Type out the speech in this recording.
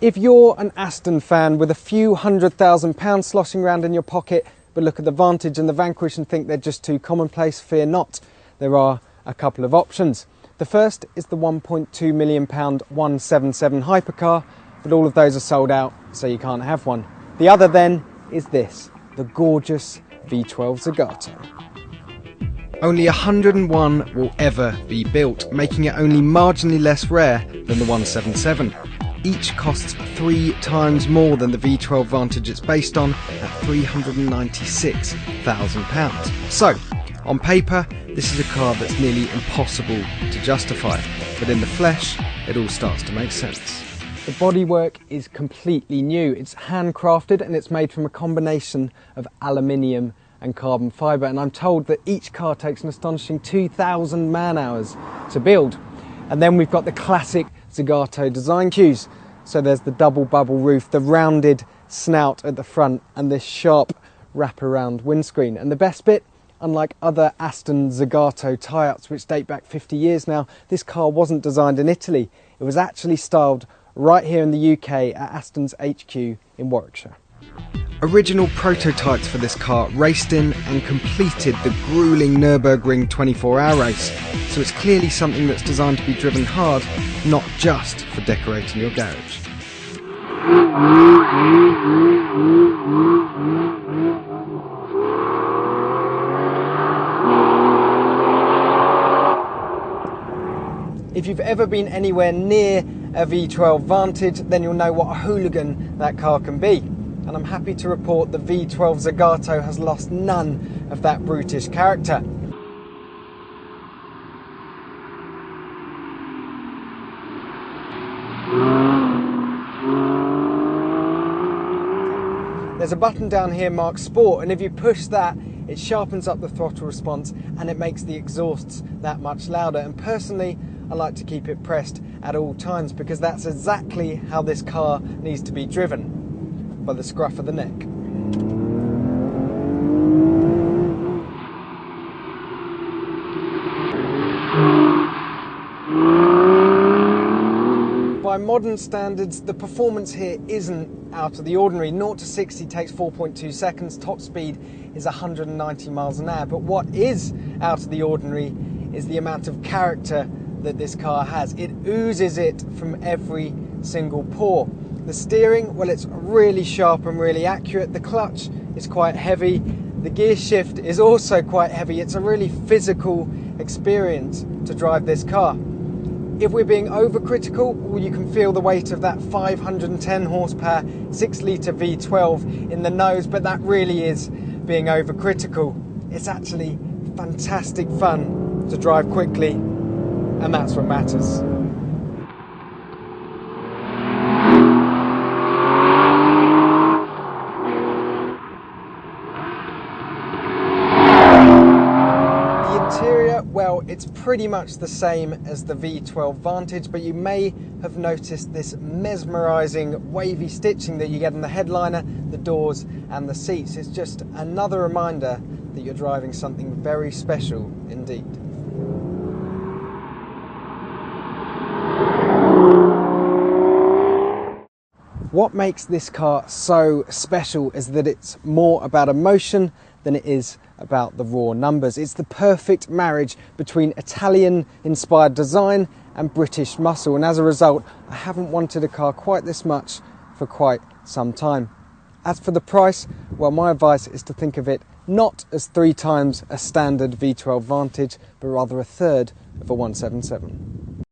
If you're an Aston fan with a few £100,000 sloshing around in your pocket, but look at the Vantage and the Vanquish and think they're just too commonplace, fear not. There are a couple of options. The first is the £1.2 million 177 hypercar, but all of those are sold out, so you can't have one. The other then is this, the gorgeous V12 Zagato. Only 101 will ever be built, making it only marginally less rare than the 177. Each costs 3 times more than the V12 Vantage it's based on at £396,000. So, on paper, this is a car that's nearly impossible to justify, but in the flesh, it all starts to make sense. The bodywork is completely new. It's handcrafted and it's made from a combination of aluminium and carbon fibre, and I'm told that each car takes an astonishing 2,000 man-hours to build. And then we've got the classic Zagato design cues. So there's the double bubble roof, the rounded snout at the front, and this sharp wraparound windscreen. And the best bit, unlike other Aston Zagato tie-ups which date back 50 years now, this car wasn't designed in Italy. It was actually styled right here in the UK at Aston's HQ in Warwickshire. Original prototypes for this car raced in and completed the gruelling Nürburgring 24-hour race, so it's clearly something that's designed to be driven hard, not just for decorating your garage. If you've ever been anywhere near a V12 Vantage, then you'll know what a hooligan that car can be. And I'm happy to report the V12 Zagato has lost none of that brutish character. There's a button down here marked Sport, and if you push that, it sharpens up the throttle response and it makes the exhausts that much louder. And personally, I like to keep it pressed at all times because that's exactly how this car needs to be driven. By the scruff of the neck. By modern standards, the performance here isn't out of the ordinary. 0 to 60 takes 4.2 seconds, top speed is 190 miles an hour. But what is out of the ordinary is the amount of character that this car has. It oozes it from every single pore. The steering, well, it's really sharp and really accurate. The clutch is quite heavy. The gear shift is also quite heavy. It's a really physical experience to drive this car. If we're being overcritical, well, you can feel the weight of that 510 horsepower 6-litre V12 in the nose, but that really is being overcritical. It's actually fantastic fun to drive quickly, and that's what matters. Well, it's pretty much the same as the V12 Vantage, but you may have noticed this mesmerising wavy stitching that you get in the headliner, the doors and the seats. It's just another reminder that you're driving something very special indeed. What makes this car so special is that it's more about emotion than it is about the raw numbers. It's the perfect marriage between Italian-inspired design and British muscle, and as a result, I haven't wanted a car quite this much for quite some time. As for the price, well, my advice is to think of it not as 3 times a standard V12 Vantage, but rather a third of a 177.